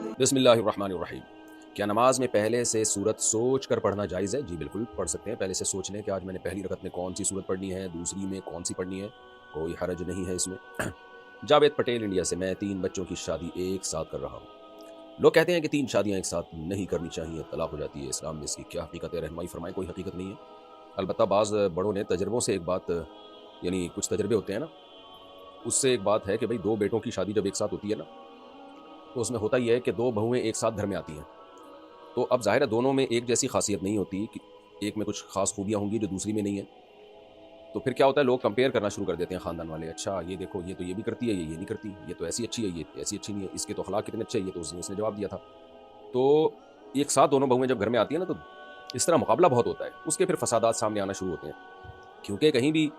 بسم اللہ الرحمن الرحیم۔ کیا نماز میں پہلے سے صورت سوچ کر پڑھنا جائز ہے؟ جی بالکل پڑھ سکتے ہیں۔ پہلے سے سوچ لیں کہ آج میں نے پہلی رکعت میں کون سی صورت پڑھنی ہے، دوسری میں کون سی پڑھنی ہے، کوئی حرج نہیں ہے اس میں۔ جاوید پٹیل انڈیا سے۔ میں 3 بچوں کی شادی ایک ساتھ کر رہا ہوں۔ لوگ کہتے ہیں کہ 3 شادیاں ایک ساتھ نہیں کرنی چاہیے، طلاق ہو جاتی ہے۔ اسلام میں اس کی کیا حقیقت ہے؟ رہنمائی فرمائیں۔ کوئی حقیقت نہیں ہے، البتہ بعض بڑوں نے تجربوں سے ایک بات، یعنی کچھ تجربے ہوتے ہیں نا، اس سے ایک بات ہے کہ بھائی 2 بیٹوں کی شادی جب ایک ساتھ ہوتی ہے نا، تو اس میں ہوتا یہ ہے کہ 2 بہویں ایک ساتھ گھر میں آتی ہیں، تو اب ظاہر ہے دونوں میں ایک جیسی خاصیت نہیں ہوتی، کہ ایک میں کچھ خاص خوبیاں ہوں گی جو دوسری میں نہیں ہیں، تو پھر کیا ہوتا ہے، لوگ کمپیئر کرنا شروع کر دیتے ہیں خاندان والے۔ اچھا یہ دیکھو، یہ تو یہ بھی کرتی ہے، یہ نہیں کرتی، یہ تو ایسی اچھی ہے، یہ ایسی اچھی نہیں ہے، اس کے تو اخلاق کتنے اچھے ہیں، یہ تو اس نے جواب دیا تھا۔ تو ایک ساتھ دونوں بہویں جب گھر میں آتی ہیں نا، تو اس طرح مقابلہ بہت ہوتا ہے، اس کے پھر فسادات سامنے آنا شروع ہوتے ہیں، کیونکہ کہیں بھی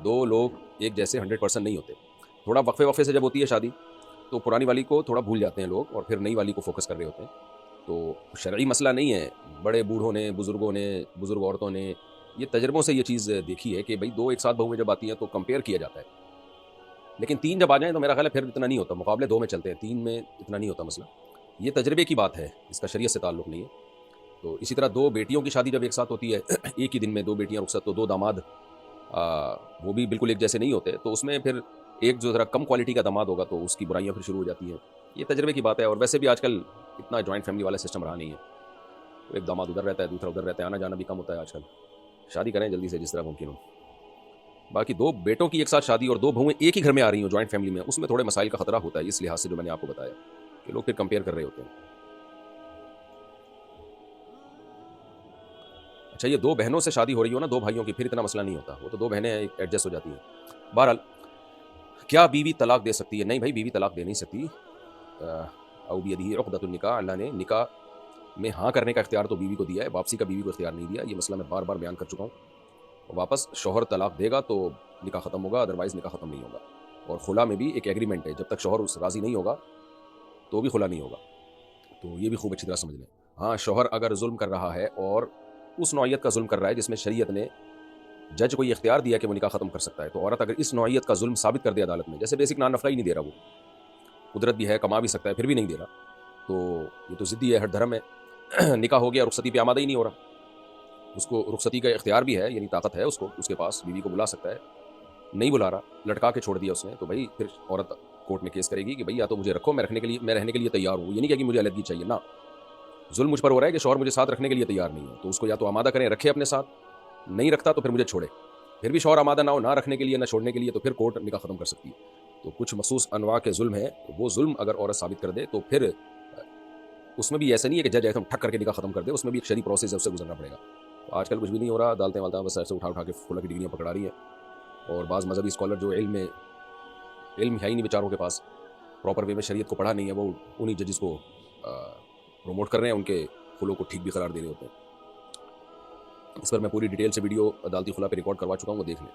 2 لوگ ایک جیسے 100% نہیں ہوتے۔ تھوڑا وقفے سے جب ہوتی ہے شادی، تو پرانی والی کو تھوڑا بھول جاتے ہیں لوگ، اور پھر نئی والی کو فوکس کر رہے ہوتے ہیں۔ تو شرعی مسئلہ نہیں ہے، بڑے بوڑھوں نے، بزرگوں نے، بزرگ عورتوں نے یہ تجربوں سے یہ چیز دیکھی ہے کہ بھئی 2 ایک ساتھ بہویں جب آتی ہیں تو کمپیئر کیا جاتا ہے، لیکن 3 جب آ جائیں تو میرا خیال ہے پھر اتنا نہیں ہوتا، مقابلے 2 میں چلتے ہیں، 3 میں اتنا نہیں ہوتا مسئلہ۔ یہ تجربے کی بات ہے، اس کا شریعت سے تعلق نہیں ہے۔ تو اسی طرح 2 بیٹیوں کی شادی جب ایک ساتھ ہوتی ہے ایک ہی دن میں 2 بیٹیاں رخصت، تو 2 داماد وہ بھی بالکل ایک جیسے نہیں ہوتے، تو اس میں پھر ایک جو ذرا کم کوالٹی کا داماد ہوگا تو اس کی برائیاں پھر شروع ہو جاتی ہیں۔ یہ تجربے کی بات ہے، اور ویسے بھی آج کل اتنا جوائنٹ فیملی والا سسٹم رہا نہیں ہے، تو ایک داماد ادھر رہتا ہے، دوسرا ادھر رہتا ہے، آنا جانا بھی کم ہوتا ہے آج کل۔ شادی کریں جلدی سے جس طرح ممکن ہو۔ باقی 2 بیٹوں کی ایک ساتھ شادی اور 2 بہویں ایک ہی گھر میں آ رہی ہوں جوائنٹ فیملی میں، اس میں تھوڑے مسائل کا خطرہ ہوتا ہے، اس لحاظ سے جو میں نے آپ کو بتایا کہ لوگ پھر کمپیئر کر رہے ہوتے ہیں۔ اچھا یہ 2 بہنوں سے شادی ہو رہی ہو نا، 2 بھائیوں کی، پھر اتنا مسئلہ نہیں ہوتا، وہ تو 2 بہنیں ایڈجسٹ ہو جاتی ہیں۔ بہرحال کیا بیوی طلاق دے سکتی ہے؟ نہیں بھائی، بیوی طلاق دے نہیں سکتی۔ او بیدہ عقدۃ النکاح، اللہ نے نکاح میں ہاں کرنے کا اختیار تو بیوی کو دیا ہے، واپسی کا بیوی کو اختیار نہیں دیا۔ یہ مسئلہ میں بار بار بیان کر چکا ہوں۔ واپس شوہر طلاق دے گا تو نکاح ختم ہوگا، ادروائز نکاح ختم نہیں ہوگا۔ اور خلا میں بھی ایک ایگریمنٹ ہے، جب تک شوہر اس راضی نہیں ہوگا تو بھی خلا نہیں ہوگا، تو یہ بھی خوب اچھی طرح سمجھ لیں۔ ہاں شوہر اگر ظلم کر رہا ہے، اور اس نوعیت کا ظلم کر رہا ہے جس میں شریعت نے جج کو یہ اختیار دیا کہ وہ نکاح ختم کر سکتا ہے، تو عورت اگر اس نوعیت کا ظلم ثابت کر دے عدالت میں، جیسے بیسک نان نفقہ ہی نہیں دے رہا، وہ قدرت بھی ہے، کما بھی سکتا ہے، پھر بھی نہیں دے رہا، تو یہ تو ضدی ہے، ہٹ دھرم ہے۔ نکاح ہو گیا، رخصتی پہ آمادہ ہی نہیں ہو رہا، اس کو رخصتی کا اختیار بھی ہے، یعنی طاقت ہے اس کو، اس کے پاس بیوی کو بلا سکتا ہے، نہیں بلا رہا، لٹکا کے چھوڑ دیا اس نے، تو بھائی پھر عورت کورٹ میں کیس کرے گی کہ بھائی یا تو مجھے رکھو، میں رہنے کے لیے تیار ہوں، یہ نہیں کہ مجھے علیحدگی چاہیے، نہ، ظلم مجھ پر ہو رہا ہے کہ شوہر مجھے ساتھ رکھنے کے لیے تیار نہیں ہے، تو اس کو یا تو آمادہ کریں، رکھے اپنے ساتھ، نہیں رکھتا تو پھر مجھے چھوڑے، پھر بھی شوہر آمادہ نہ ہو، نہ رکھنے کے لیے نہ چھوڑنے کے لیے، تو پھر کورٹ نکاح ختم کر سکتی ہے۔ تو کچھ مخصوص انواع کے ظلم ہیں، وہ ظلم اگر عورت ثابت کر دے تو پھر اس میں بھی ایسا نہیں ہے کہ جج ایسا ٹھک کر کے نکاح ختم کر دے، اس میں بھی ایک شرعی پروسیس ہے، اس سے گزرنا پڑے گا۔ تو آج کل کچھ بھی نہیں ہو رہا، عدالتیں والتیں بس ایسے اٹھا کے خلا کی ڈگریاں پکڑا رہی ہیں، اور بعض مذہبی اسکالر جو علم ہے ہی نہیں بیچاروں کے پاس، پراپر وے میں شریعت کو پڑھا نہیں ہے، وہ انہی ججز کو پروموٹ کر رہے ہیں، ان کے خلوں کو ٹھیک بھی قرار دے رہے ہوتے ہیں۔ اس پر میں پوری ڈیٹیل سے ویڈیو عدالتی خلا پہ ریکارڈ کروا چکا ہوں، وہ دیکھ لیں۔